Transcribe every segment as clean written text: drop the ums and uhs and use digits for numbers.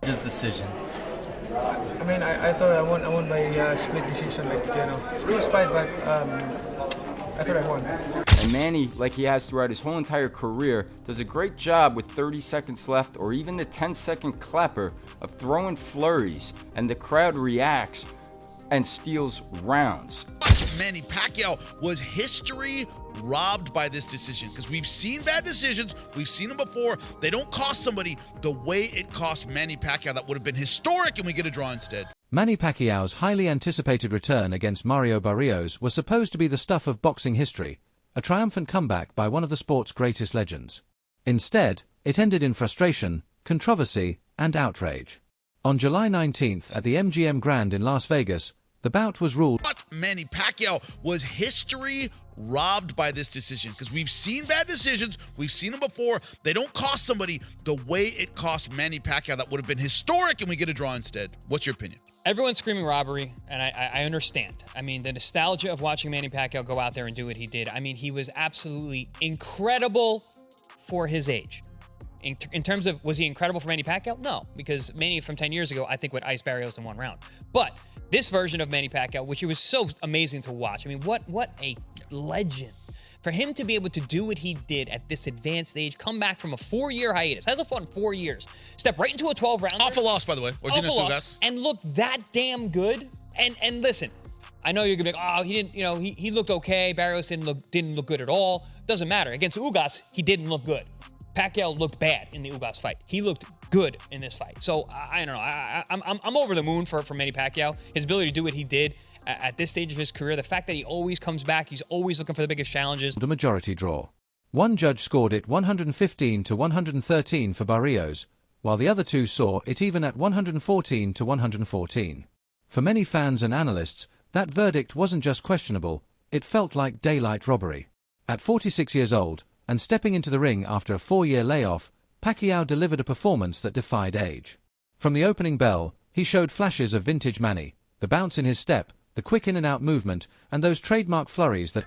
judge's decision? I mean, I thought I won by split decision, like, it's a close fight, but I thought I won. And Manny, like he has throughout his whole entire career, does a great job with 30 seconds left or even the 10-second clapper of throwing flurries, and the crowd reacts and steals rounds. Manny Pacquiao, was history robbed by this decision? Because we've seen bad decisions, we've seen them before. They don't cost somebody the way it cost Manny Pacquiao. That would have been historic, and we get a draw instead. Manny Pacquiao's highly anticipated return against Mario Barrios was supposed to be the stuff of boxing history, a triumphant comeback by one of the sport's greatest legends. Instead, it ended in frustration, controversy, and outrage. On July 19th at the MGM Grand in Las Vegas, the bout was ruled. But Manny Pacquiao, was history robbed by this decision? Because we've seen bad decisions, we've seen them before. They don't cost somebody the way it cost Manny Pacquiao. That would have been historic, and we get a draw instead. What's your opinion? Everyone's screaming robbery, and I understand. I mean, the nostalgia of watching Manny Pacquiao go out there and do what he did. I mean, he was absolutely incredible for his age. In terms of, was he incredible for Manny Pacquiao? No, because Manny from 10 years ago, I think, would ice Barrios in one round. But this version of Manny Pacquiao, which it was so amazing to watch. I mean, what a legend. For him to be able to do what he did at this advanced age, come back from a 4-year hiatus, hasn't fought in 4 years, step right into a 12-round. Awful loss, by the way. Awful loss, and look that damn good. And listen, I know you're gonna be like, oh, he didn't, he looked okay. Barrios didn't look good at all. Doesn't matter. Against Ugas, he didn't look good. Pacquiao looked bad in the Ugas fight. He looked good in this fight. So I don't know. I'm over the moon for Manny Pacquiao. His ability to do what he did at this stage of his career, the fact that he always comes back, he's always looking for the biggest challenges. The majority draw. One judge scored it 115 to 113 for Barrios, while the other two saw it even at 114 to 114. For many fans and analysts, that verdict wasn't just questionable, it felt like daylight robbery. At 46 years old, and stepping into the ring after a 4-year layoff, Pacquiao delivered a performance that defied age. From the opening bell, he showed flashes of vintage Manny, the bounce in his step, the quick in-and-out movement, and those trademark flurries that...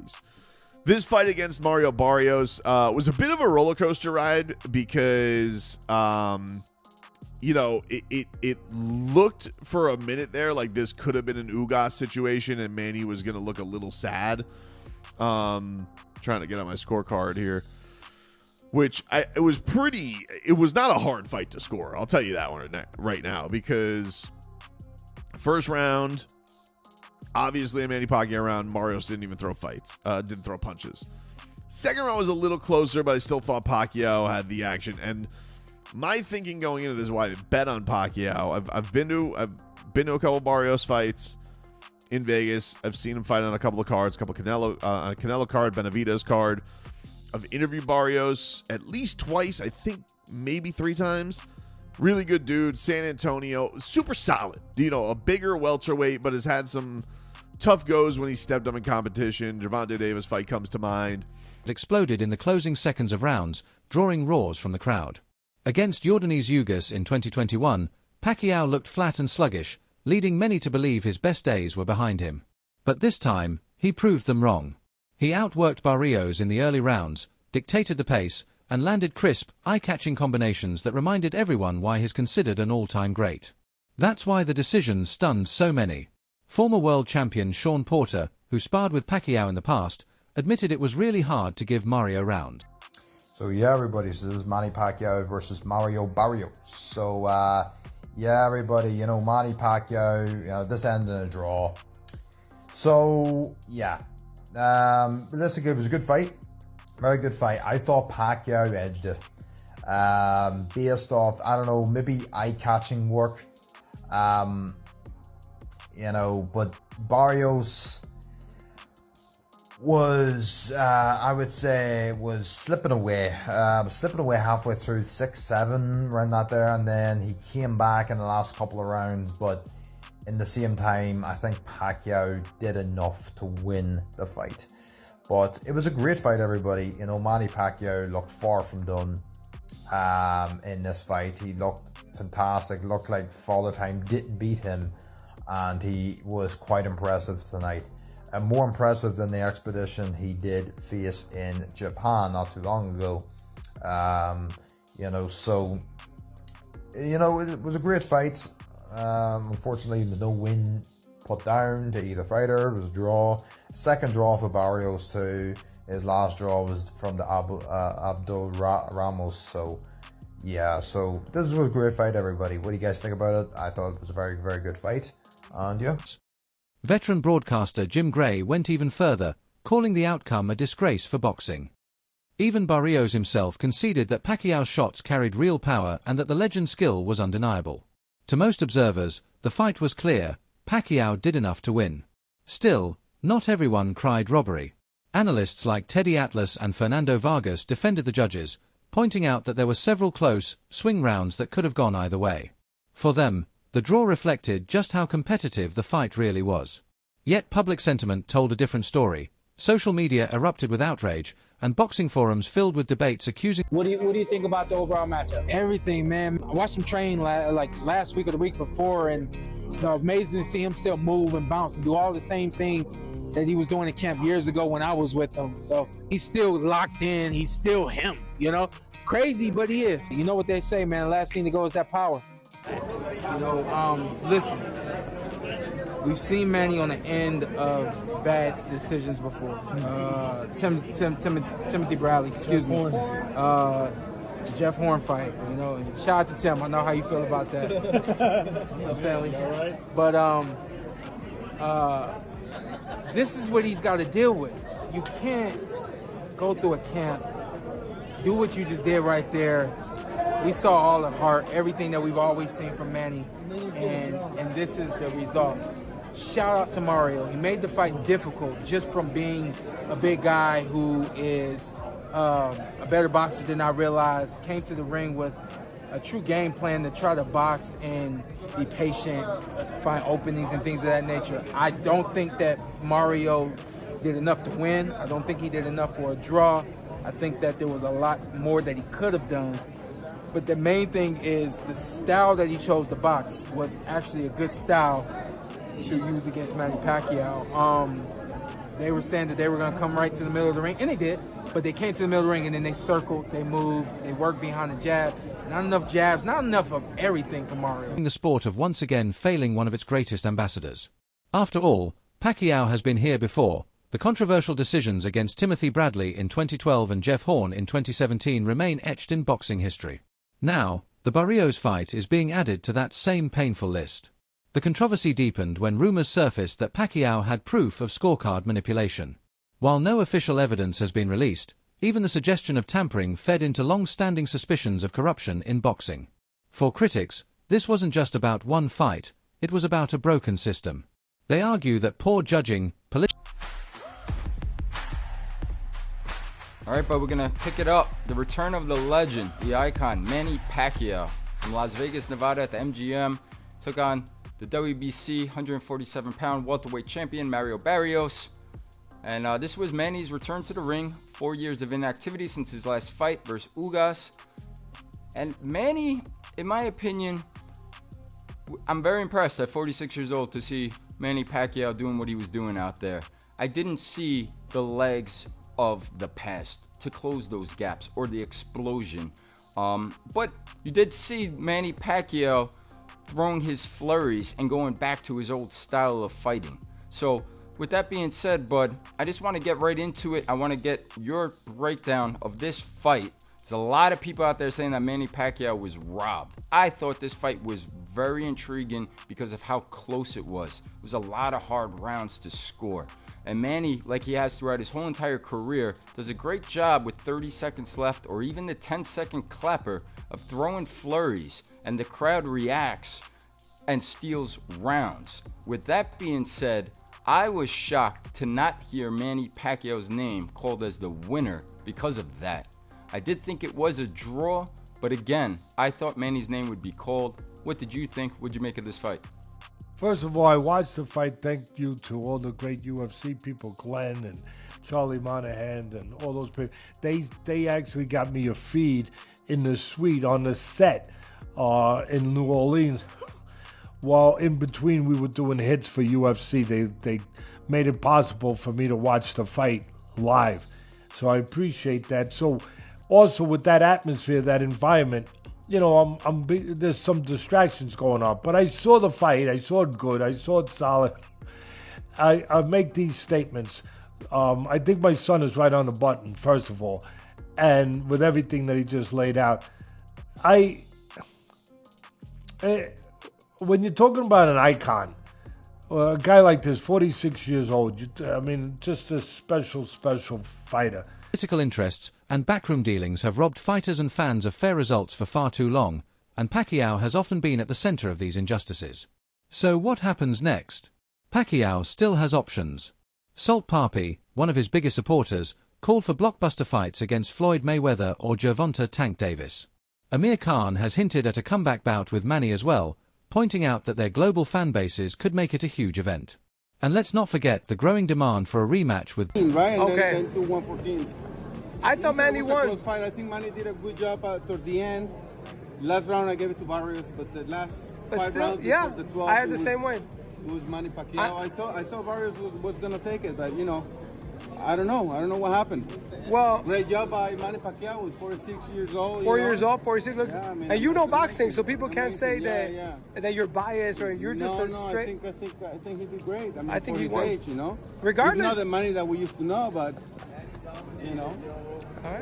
This fight against Mario Barrios was a bit of a roller coaster ride because, it looked for a minute there like this could have been an Ugas situation and Manny was going to look a little sad. Trying to get on my scorecard here, which it was not a hard fight to score. I'll tell you that one right now, because first round, obviously a Manny Pacquiao round, Barrios didn't even throw didn't throw punches. Second round was a little closer, but I still thought Pacquiao had the action. And my thinking going into this is why I bet on Pacquiao. I've been to a couple Barrios fights in Vegas. I've seen him fight on a couple of cards, a Canelo card, Benavidez card. I've interviewed Barrios at least twice, I think maybe 3 times. Really good dude, San Antonio, super solid. A bigger welterweight, but has had some tough goes when he stepped up in competition. Gervonta Davis fight comes to mind. It exploded in the closing seconds of rounds, drawing roars from the crowd. Against Yordenis Ugas in 2021, Pacquiao looked flat and sluggish, leading many to believe his best days were behind him. But this time, he proved them wrong. He outworked Barrios in the early rounds, dictated the pace, and landed crisp, eye-catching combinations that reminded everyone why he's considered an all-time great. That's why the decision stunned so many. Former world champion Sean Porter, who sparred with Pacquiao in the past, admitted it was really hard to give Mario round. So yeah, everybody, so this is Manny Pacquiao versus Mario Barrios. So, yeah, everybody, Manny Pacquiao, this ended in a draw. So, yeah. Listen, it was a good fight. Very good fight. I thought Pacquiao edged it. Based off, I don't know, maybe eye-catching work. But Barrios was, I would say, was slipping away halfway through 6-7, around that there, and then he came back in the last couple of rounds, but in the same time, I think Pacquiao did enough to win the fight. But it was a great fight, everybody. Manny Pacquiao looked far from done in this fight. He looked fantastic, looked like Father Time didn't beat him, and he was quite impressive tonight. And more impressive than the expedition he did face in Japan not too long ago. So You know, it was a great fight. Unfortunately, no win put down to either fighter. It was a draw. Second draw for Barrios too. His last draw was from the Abdul Ramos. So, yeah. So this was a great fight, everybody. What do you guys think about it? I thought it was a very, very good fight. And yeah. Veteran broadcaster Jim Gray went even further, calling the outcome a disgrace for boxing. Even Barrios himself conceded that Pacquiao's shots carried real power and that the legend's skill was undeniable. To most observers, the fight was clear. Pacquiao did enough to win. Still, not everyone cried robbery. Analysts like Teddy Atlas and Fernando Vargas defended the judges, pointing out that there were several close, swing rounds that could have gone either way. For them, the draw reflected just how competitive the fight really was. Yet public sentiment told a different story. Social media erupted with outrage, and boxing forums filled with debates accusing... What do you think about the overall matchup? Everything, man. I watched him train like last week or the week before, and amazing to see him still move and bounce and do all the same things that he was doing in camp years ago when I was with him. So he's still locked in. He's still him, you know? Crazy, but he is. You know what they say, man. The last thing to go is that power. You know, listen, we've seen Manny on the end of bad decisions before. Timothy Bradley, excuse me. Jeff Horn fight, you know. And shout out to Tim. I know how you feel about that. Family. But this is what he's got to deal with. You can't go through a camp, do what you just did right there. We saw all the heart, everything that we've always seen from Manny, and this is the result. Shout out to Mario. He made the fight difficult just from being a big guy who is a better boxer than I realized, came to the ring with a true game plan to try to box and be patient, find openings and things of that nature. I don't think that Mario did enough to win. I don't think he did enough for a draw. I think that there was a lot more that he could have done. But the main thing is the style that he chose to box was actually a good style to use against Manny Pacquiao. They were saying that they were going to come right to the middle of the ring, and they did. But they came to the middle of the ring, and then they circled, they moved, they worked behind the jab. Not enough jabs, not enough of everything for Mario. The sport of once again failing one of its greatest ambassadors. After all, Pacquiao has been here before. The controversial decisions against Timothy Bradley in 2012 and Jeff Horn in 2017 remain etched in boxing history. Now, the Barrios fight is being added to that same painful list. The controversy deepened when rumors surfaced that Pacquiao had proof of scorecard manipulation. While no official evidence has been released, even the suggestion of tampering fed into long-standing suspicions of corruption in boxing. For critics, this wasn't just about one fight, it was about a broken system. They argue that poor judging, All right, but we're going to pick it up. The return of the legend, the icon, Manny Pacquiao from Las Vegas, Nevada at the MGM. Took on the WBC 147-pound welterweight champion, Mario Barrios. And this was Manny's return to the ring. 4 years of inactivity since his last fight versus Ugas. And Manny, in my opinion, I'm very impressed at 46 years old to see Manny Pacquiao doing what he was doing out there. I didn't see the legs of the past to close those gaps or the explosion. But you did see Manny Pacquiao throwing his flurries and going back to his old style of fighting. So with that being said, bud, I just want to get right into it. I want to get your breakdown of this fight. There's a lot of people out there saying that Manny Pacquiao was robbed. I thought this fight was very intriguing because of how close it was. It was a lot of hard rounds to score. And Manny, like he has throughout his whole entire career, does a great job with 30 seconds left or even the 10-second clapper of throwing flurries, and the crowd reacts and steals rounds. With that being said, I was shocked to not hear Manny Pacquiao's name called as the winner because of that. I did think it was a draw, but again, I thought Manny's name would be called. What did you think? What'd you make of this fight? First of all, I watched the fight. Thank you to all the great UFC people, Glenn and Charlie Monahan and all those people. They actually got me a feed in the suite on the set in New Orleans. While in between we were doing hits for UFC, they made it possible for me to watch the fight live. So I appreciate that. So also with that atmosphere, that environment, there's some distractions going on. But I saw the fight. I saw it good. I saw it solid. I make these statements. I think my son is right on the button, first of all. And with everything that he just laid out, when you're talking about an icon, a guy like this, 46 years old, just a special fighter. Political interests and backroom dealings have robbed fighters and fans of fair results for far too long, and Pacquiao has often been at the center of these injustices. So what happens next? Pacquiao still has options. Salt Papi, one of his biggest supporters, called for blockbuster fights against Floyd Mayweather or Gervonta Tank Davis. Amir Khan has hinted at a comeback bout with Manny as well, pointing out that their global fan bases could make it a huge event. And let's not forget the growing demand for a rematch with... Right, and okay. then to 114. I thought Manny won. Close fight. I think Manny did a good job towards the end. Last round I gave it to Barrios, but the last five rounds, yeah, the 12, I had the same way. It was Manny Pacquiao. I thought Barrios was going to take it, but I don't know. I don't know what happened. Well, great job by Manny Pacquiao. He's 46 years old. 46. Look, yeah, and you know boxing, so people can't say that you're biased or you're just straight. I think he did great. I think for he his won. age, Regardless, it's not the money that we used to know, but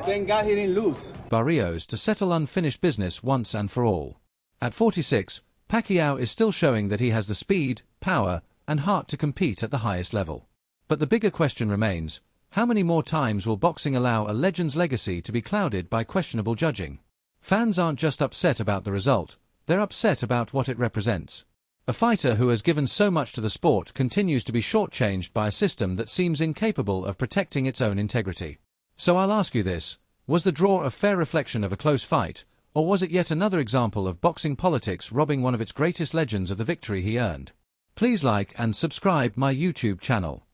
thank God he didn't lose. Barrios to settle unfinished business once and for all. At 46, Pacquiao is still showing that he has the speed, power, and heart to compete at the highest level. But the bigger question remains: how many more times will boxing allow a legend's legacy to be clouded by questionable judging? Fans aren't just upset about the result, they're upset about what it represents. A fighter who has given so much to the sport continues to be shortchanged by a system that seems incapable of protecting its own integrity. So I'll ask you this: was the draw a fair reflection of a close fight, or was it yet another example of boxing politics robbing one of its greatest legends of the victory he earned? Please like and subscribe my YouTube channel.